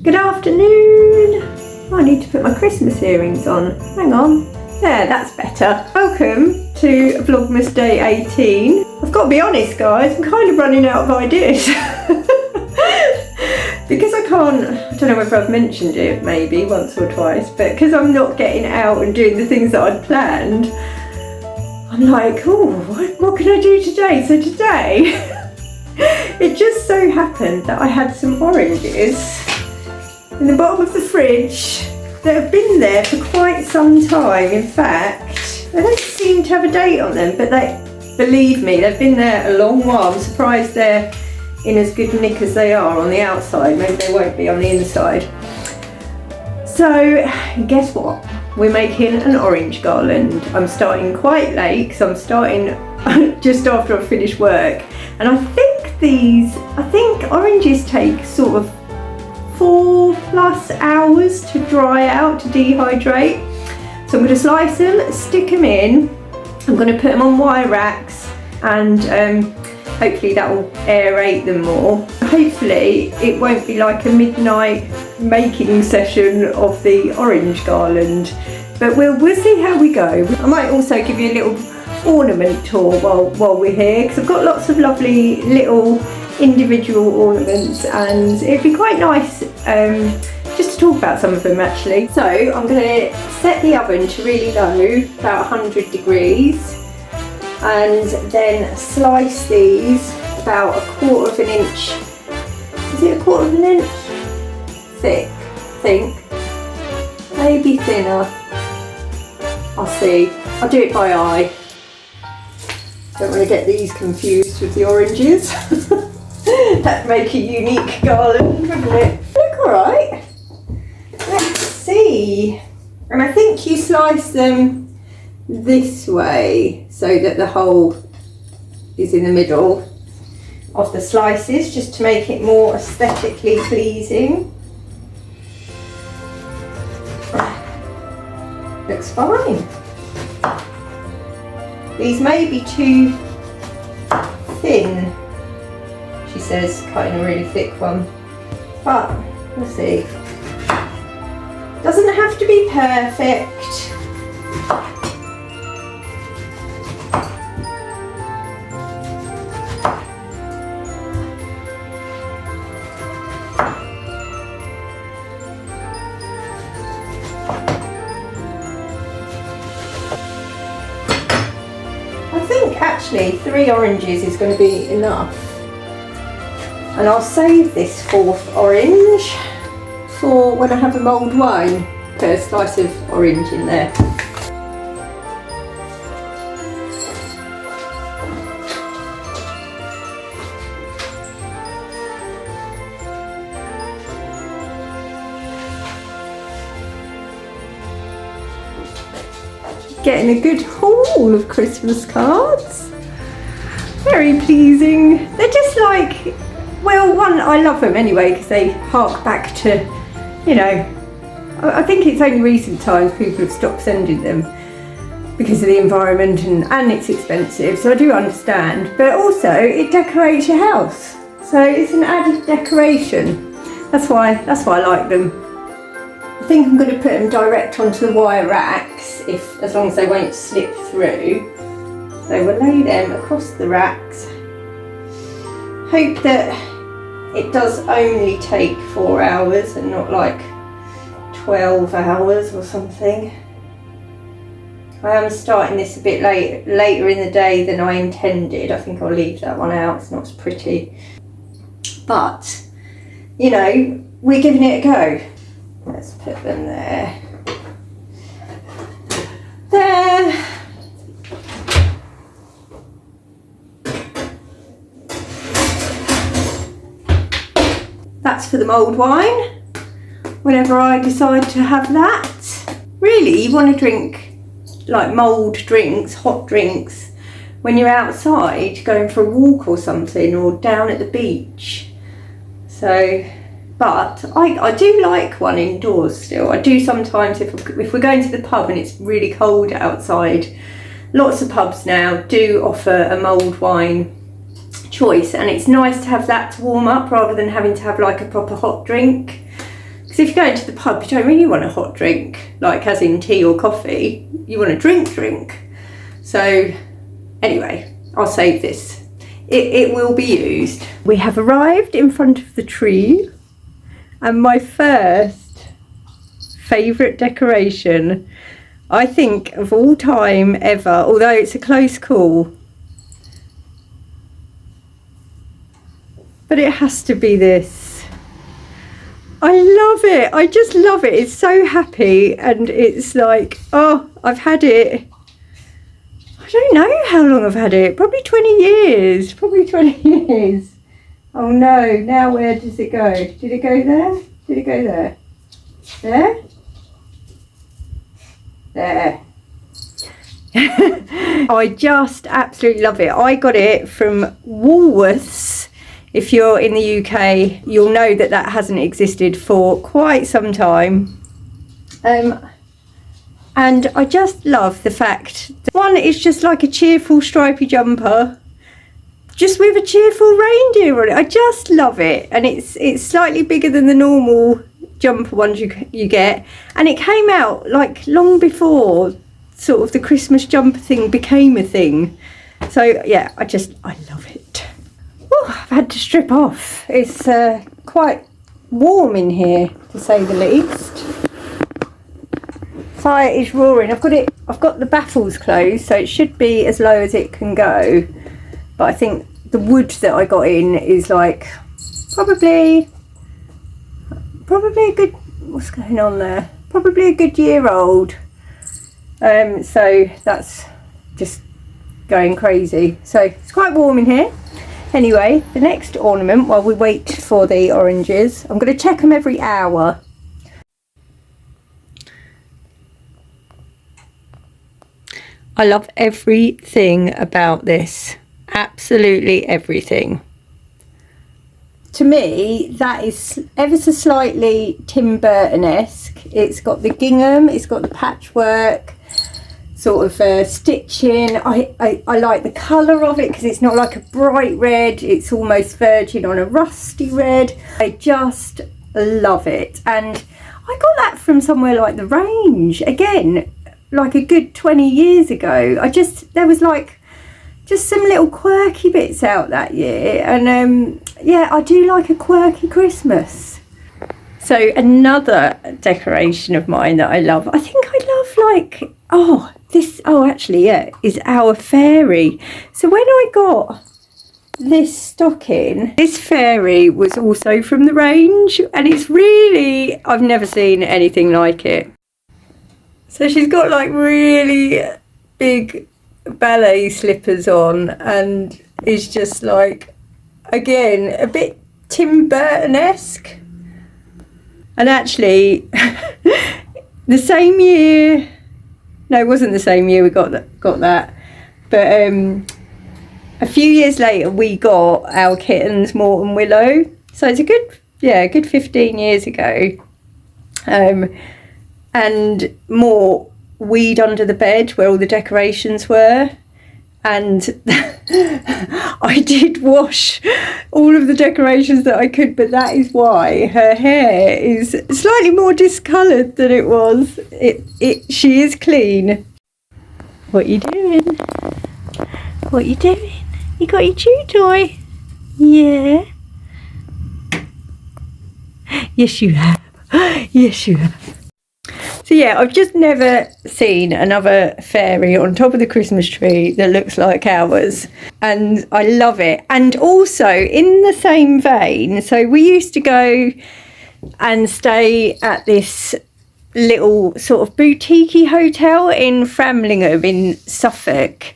Good afternoon. I need to put my Christmas earrings on. Hang on. There, that's better. Welcome to Vlogmas Day 18. I've got to be honest, guys, I'm kind of running out of ideas. Because I can't, I don't know whether I've mentioned it maybe once or twice, but because I'm not getting out and doing the things that I'd planned, I'm like, oh, what can I do today? So today, it just so happened that I had some oranges in the bottom of the fridge that have been there for quite some time. In fact, they don't seem to have a date on them, but believe me, they've been there a long while. I'm surprised they're in as good nick as they are on the outside. Maybe they won't be on the inside. So guess what? We're making an orange garland. I'm starting quite late because I'm starting just after I finish work. And I think oranges take sort of 4+ hours to dry out, to dehydrate. So I'm going to slice them, stick them in. I'm going to put them on wire racks and hopefully that will aerate them more. Hopefully it won't be like a midnight making session of the orange garland, but we'll see how we go. I might also give you a little ornament tour while we're here, because I've got lots of lovely little individual ornaments and it'd be quite nice just to talk about some of them actually. So I'm going to set the oven to really low, about 100 degrees, and then slice these about 1/4 inch. Is it 1/4 inch? Thick, I think. Maybe thinner. I'll see. I'll do it by eye. Don't want to get these confused with the oranges. That'd make a unique garland, wouldn't it? Look alright. Let's see. And I think you slice them this way so that the hole is in the middle of the slices, just to make it more aesthetically pleasing. Looks fine. These may be too thin, she says, cutting a really thick one, but we'll see. Doesn't have to be perfect. Actually, 3 oranges is going to be enough, and I'll save this 4th orange for when I have a mulled wine. Put a slice of orange in there. Getting a good haul of Christmas cards. Very pleasing. They're just like, well, one, I love them anyway because they hark back to, you know, I think it's only recent times people have stopped sending them because of the environment and it's expensive, so I do understand, but also it decorates your house, so it's an added decoration. That's why I like them. I think I'm going to put them direct onto the wire racks, as long as they won't slip through. So we'll lay them across the racks. Hope that it does only take 4 hours and not like 12 hours or something. I am starting this a bit later in the day than I intended. I think I'll leave that one out, it's not as pretty. But, you know, we're giving it a go. Let's put them there. There. That's for the mulled wine, whenever I decide to have that. Really, you want to drink like mulled drinks, hot drinks, when you're outside going for a walk or something, or down at the beach. So, but I do like one indoors still. I do sometimes if we're going to the pub and it's really cold outside. Lots of pubs now do offer a mulled wine choice, and it's nice to have that to warm up rather than having to have like a proper hot drink. Because if you go into the pub, you don't really want a hot drink, like as in tea or coffee. You want a drink. So anyway, I'll save this. It will be used. We have arrived in front of the tree, and my first favourite decoration, I think, of all time ever, although it's a close call. But it has to be this. I love it. I just love it. It's so happy, and it's like, oh, I've had it. I don't know how long I've had it. Probably 20 years. Probably 20 years. Oh no, now where does it go? Did it go there? Did it go there? There? There. I just absolutely love it. I got it from Woolworths. If you're in the UK, you'll know that that hasn't existed for quite some time. And I just love the fact that one, it's just like a cheerful stripy jumper, just with a cheerful reindeer on it. I just love it. And it's slightly bigger than the normal jumper ones you get. And it came out like long before sort of the Christmas jumper thing became a thing. So yeah, I love it. Oh, I've had to strip off. It's quite warm in here, to say the least. Fire is roaring. I've got the baffles closed, so it should be as low as it can go. But I think the wood that I got in is like probably a good, what's going on there? Probably a good year old. So that's just going crazy. So it's quite warm in here. Anyway, the next ornament, while we wait for the oranges, I'm going to check them every hour. I love everything about this. Absolutely everything. To me, that is ever so slightly Tim Burton-esque. It's got the gingham, it's got the patchwork, sort of stitching. I like the colour of it because it's not like a bright red, it's almost verging on a rusty red. I just love it. And I got that from somewhere like The Range, again, like a good 20 years ago. There was like just some little quirky bits out that year, and yeah, I do like a quirky Christmas. So another decoration of mine that I love, I think I love like, actually, yeah, is our fairy. So when I got this stocking, this fairy was also from The Range, and it's really, I've never seen anything like it. So she's got like really big ballet slippers on, and is just like, again, a bit Tim Burton-esque. And actually, the same year, no, it wasn't the same year we got that, but a few years later we got our kittens, Mort and Willow. So it's a good 15 years ago. And Mort weed under the bed where all the decorations were, and I did wash all of the decorations that I could, but that is why her hair is slightly more discoloured than it was. She is clean. What you doing? What you doing? You got your chew toy? Yeah. Yes you have. Yes you have. So yeah, I've just never seen another fairy on top of the Christmas tree that looks like ours, and I love it. And also in the same vein, so we used to go and stay at this little sort of boutique-y hotel in Framlingham in Suffolk. I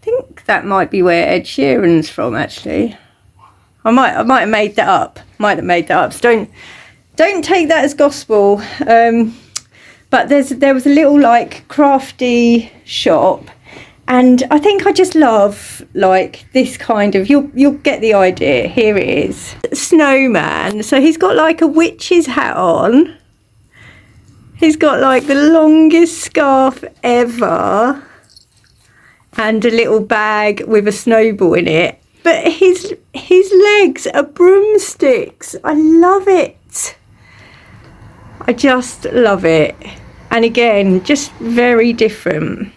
think that might be where Ed Sheeran's from, actually. I might have made that up. So don't take that as gospel. But there was a little like crafty shop, and I think I just love like this kind of, you'll get the idea. Here it is. Snowman. So he's got like a witch's hat on. He's got like the longest scarf ever, and a little bag with a snowball in it. But his legs are broomsticks. I love it. I just love it. And again, just very different.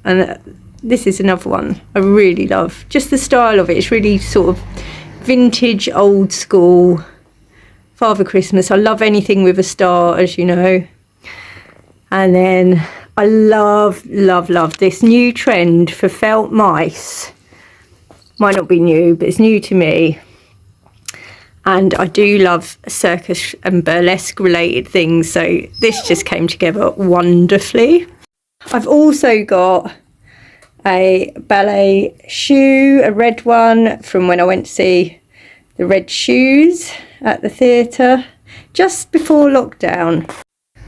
And this is another one I really love. Just the style of it. It's really sort of vintage, old school. Father Christmas. I love anything with a star, as you know. And then I love this new trend for felt mice. Might not be new, but it's new to me. And I do love circus and burlesque related things, so this just came together wonderfully. I've also got a ballet shoe, a red one from when I went to see the Red Shoes at the theatre just before lockdown.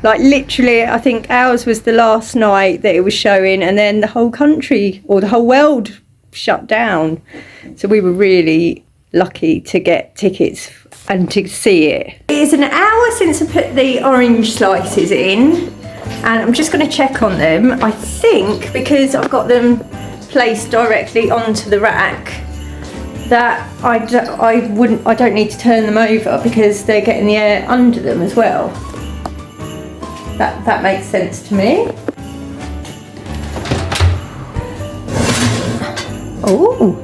Like literally, I think ours was the last night that it was showing, and then the whole country or the whole world shut down. So we were really lucky to get tickets and to see it. It is an hour since I put the orange slices in, and I'm just going to check on them. I think because I've got them placed directly onto the rack that I don't need to turn them over because they're getting the air under them as well. That makes sense to me. Oh,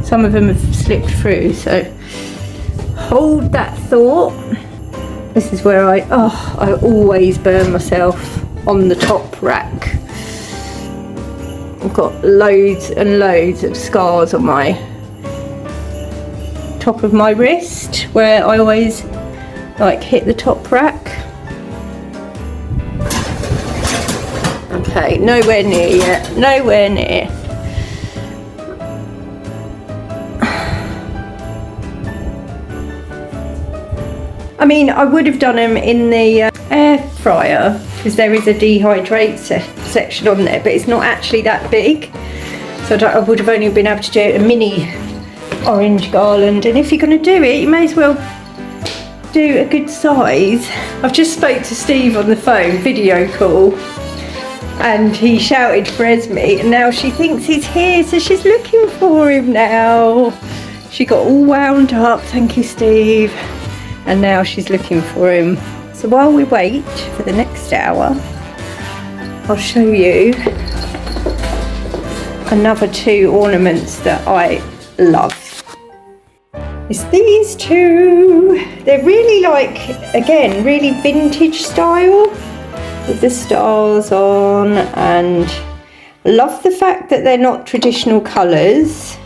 some of them have slipped through, so hold that thought. This is where I always burn myself on the top rack. I've got loads and loads of scars on my top of my wrist where I always like hit the top rack. Okay, nowhere near yet, nowhere near. I mean, I would have done them in the air fryer because there is a dehydrate section on there, but it's not actually that big. So I would have only been able to do a mini orange garland. And if you're going to do it, you may as well do a good size. I've just spoke to Steve on the phone, video call, and he shouted for Esme, and now she thinks he's here, so she's looking for him now. She got all wound up, thank you Steve. And now she's looking for him. So while we wait for the next hour, I'll show you another two ornaments that I love. It's these two. They're really like, again, really vintage style with the stars on, and I love the fact that they're not traditional colours.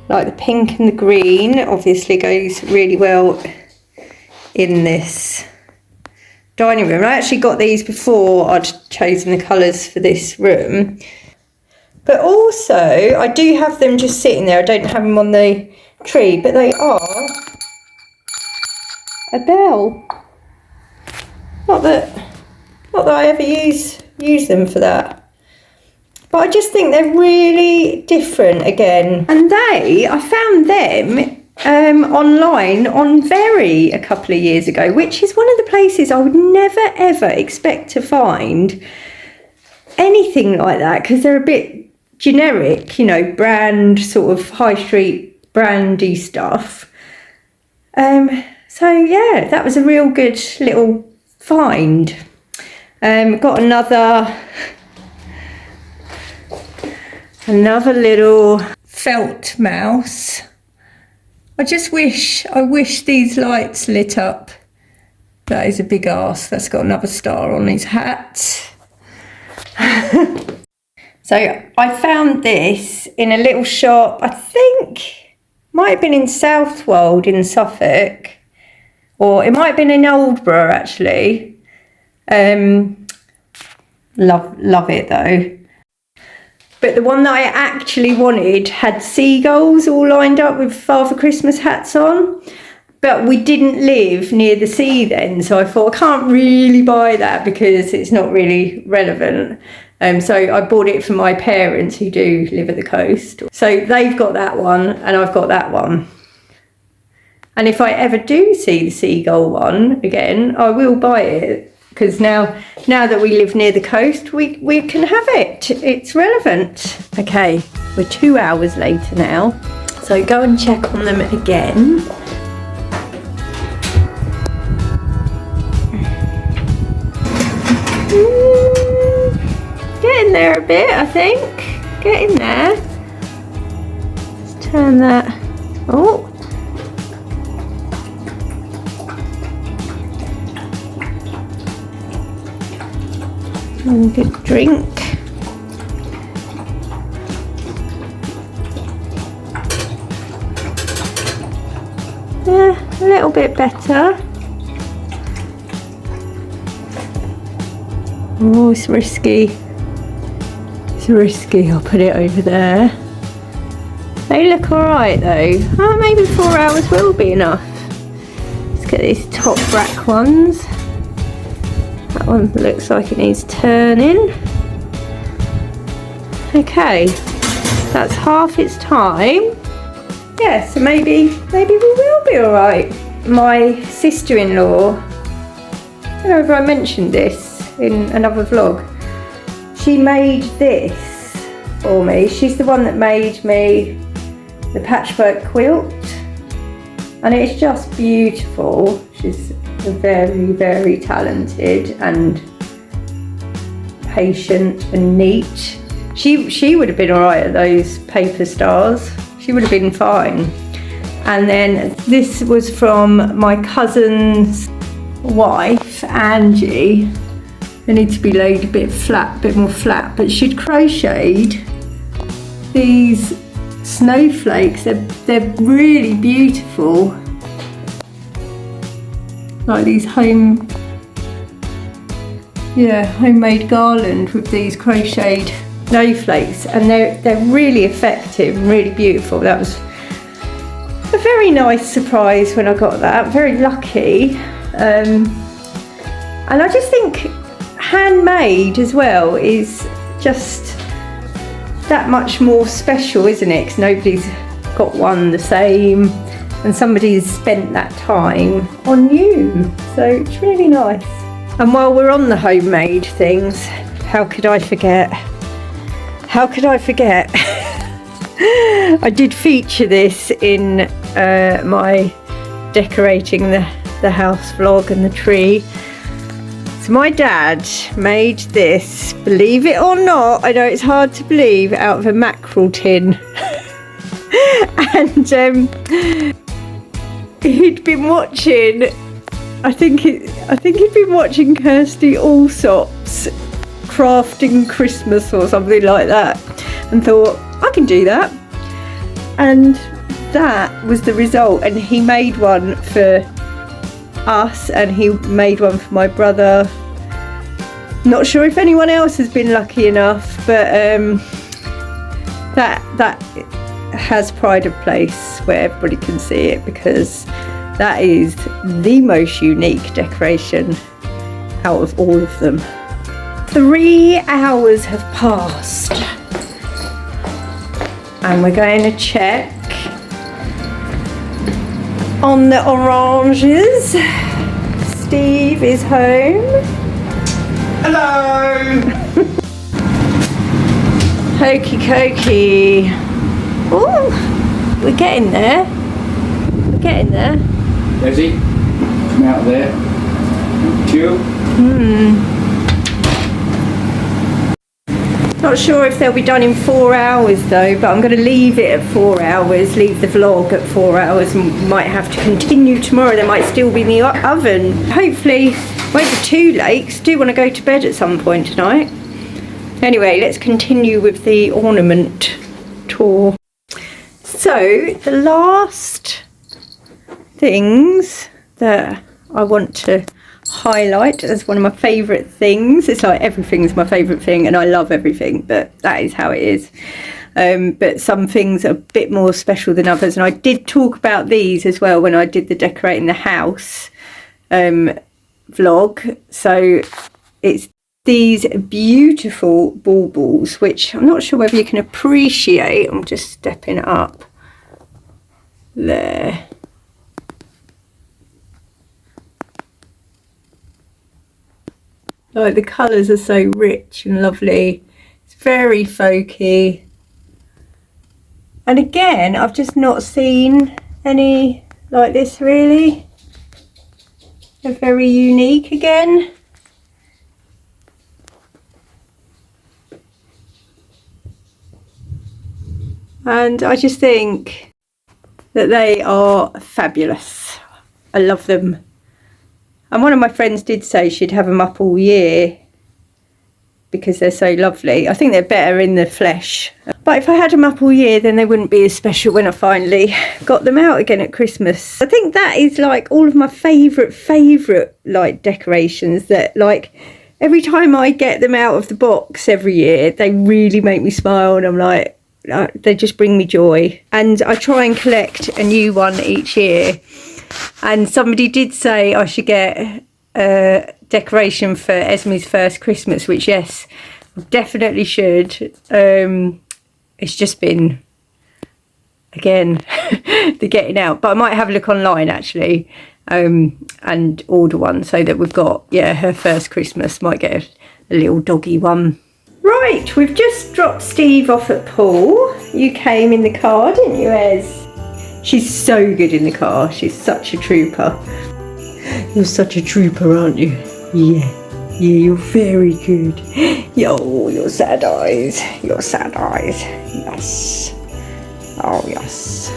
Like the pink and the green obviously goes really well in this dining room. I actually got these before I'd chosen the colours for this room. But also I do have them just sitting there. I don't have them on the tree, but they are a bell. Not that I ever use them for that. But I just think they're really different again. And I found them online on Very a couple of years ago, which is one of the places I would never ever expect to find anything like that, because they're a bit generic, you know, brand, sort of high street brandy stuff. So yeah, that was a real good little find. Got another little felt mouse. I wish these lights lit up. That is a big arse. That's got another star on his hat. So I found this in a little shop, I think might have been in Southwold in Suffolk, or it might have been in Oldborough actually. Love it though. But the one that I actually wanted had seagulls all lined up with Father Christmas hats on. But we didn't live near the sea then, so I thought I can't really buy that because it's not really relevant. So I bought it for my parents who do live at the coast. So they've got that one and I've got that one. And if I ever do see the seagull one again, I will buy it. Because now that we live near the coast, we can have it. It's relevant. Okay, we're 2 hours later now. So go and check on them again. in there a bit, I think. Get in there. Let's turn that. Oh. And good drink. Yeah, a little bit better. Oh, it's risky. It's risky. I'll put it over there. They look alright though. Oh, maybe 4 hours will be enough. Let's get these top rack ones. That one looks like it needs turning. Okay, that's half its time. Yeah, so maybe we will be alright. My sister-in-law, I don't know if I mentioned this in another vlog, she made this for me. She's the one that made me the patchwork quilt, and it's just beautiful. She's very, very talented and patient and neat. She would have been alright at those paper stars. She would have been fine. And then this was from my cousin's wife, Angie. They need to be laid a bit flat, a bit more flat, but she'd crocheted these snowflakes. They're really beautiful. Like these homemade garland with these crocheted snowflakes, and they're really effective and really beautiful. That was a very nice surprise when I got that. Very lucky. And I just think handmade as well is just that much more special, isn't it? Because nobody's got one the same, and somebody's spent that time on you. So it's really nice. And while we're on the homemade things, how could I forget? How could I forget? I did feature this in my decorating the house vlog and the tree. So my dad made this, believe it or not, I know it's hard to believe, out of a mackerel tin. And he'd been watching, I think he'd been watching Kirsty Allsop's Crafting Christmas or something like that, and thought, I can do that. And that was the result. And he made one for us, and he made one for my brother. Not sure if anyone else has been lucky enough, but that has pride of place where everybody can see it, because that is the most unique decoration out of all of them. 3 hours have passed, and we're going to check on the oranges. Steve is home. Hello! Hokey cokey. Oh, we're getting there. We're getting there. Desi, come out there. Two. Not sure if they'll be done in 4 hours though, but I'm going to leave it at 4 hours, leave the vlog at 4 hours, and might have to continue tomorrow. They might still be in the oven. Hopefully won't be too late, 'cause I do want to go to bed at some point tonight. Anyway, let's continue with the ornament tour. So the last things that I want to highlight as one of my favourite things, it's like everything's my favourite thing and I love everything, but that is how it is. But some things are a bit more special than others, and I did talk about these as well when I did the decorating the house vlog. So it's these beautiful baubles, which I'm not sure whether you can appreciate. I'm just stepping up there. Like the colours are so rich and lovely. It's very folky. And again, I've just not seen any like this really. They're very unique again. and I just think that they are fabulous. I love them. And one of my friends did say she'd have them up all year because they're so lovely. I think they're better in the flesh. But if I had them up all year, then they wouldn't be as special when I finally got them out again at Christmas. I think that is like all of my favourite like decorations that like every time I get them out of the box every year, they really make me smile, and I'm like, they just bring me joy. And I try and collect a new one each year. And somebody did say I should get a decoration for Esme's first Christmas, which yes, I definitely should. It's just been, again, the getting out. But I might have a look online actually, and order one so that we've got, yeah, her first Christmas. Might get a little doggy one. Right, we've just dropped Steve off at Paul. You came in the car, didn't you, Ez? She's so good in the car. She's such a trooper. You're such a trooper, aren't you? Yeah, you're very good. Yo, your sad eyes. Your sad eyes. Yes. Oh, yes.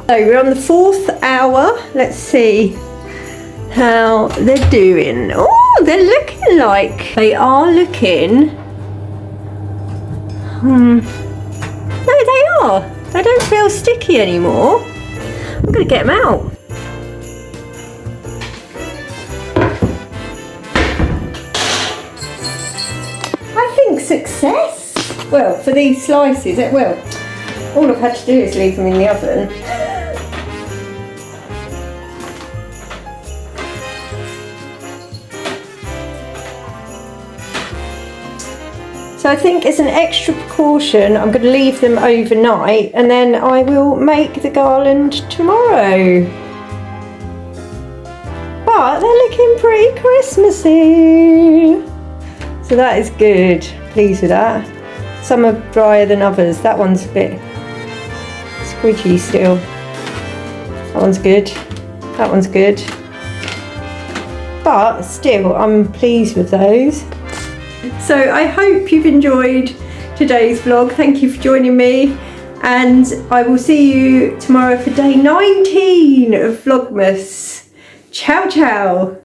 So we're on the 4th hour. Let's see how they're doing. Oh, they're looking like they are looking. No, they are. They don't feel sticky anymore. I'm going to get them out. I think success. Well, for these slices, well, all I've had to do is leave them in the oven. So I think as an extra precaution, I'm going to leave them overnight, and then I will make the garland tomorrow. But they're looking pretty Christmassy. So that is good. Pleased with that. Some are drier than others. That one's a bit squidgy still. That one's good. That one's good. But still, I'm pleased with those. So I hope you've enjoyed today's vlog. Thank you for joining me, and I will see you tomorrow for day 19 of Vlogmas. Ciao, ciao.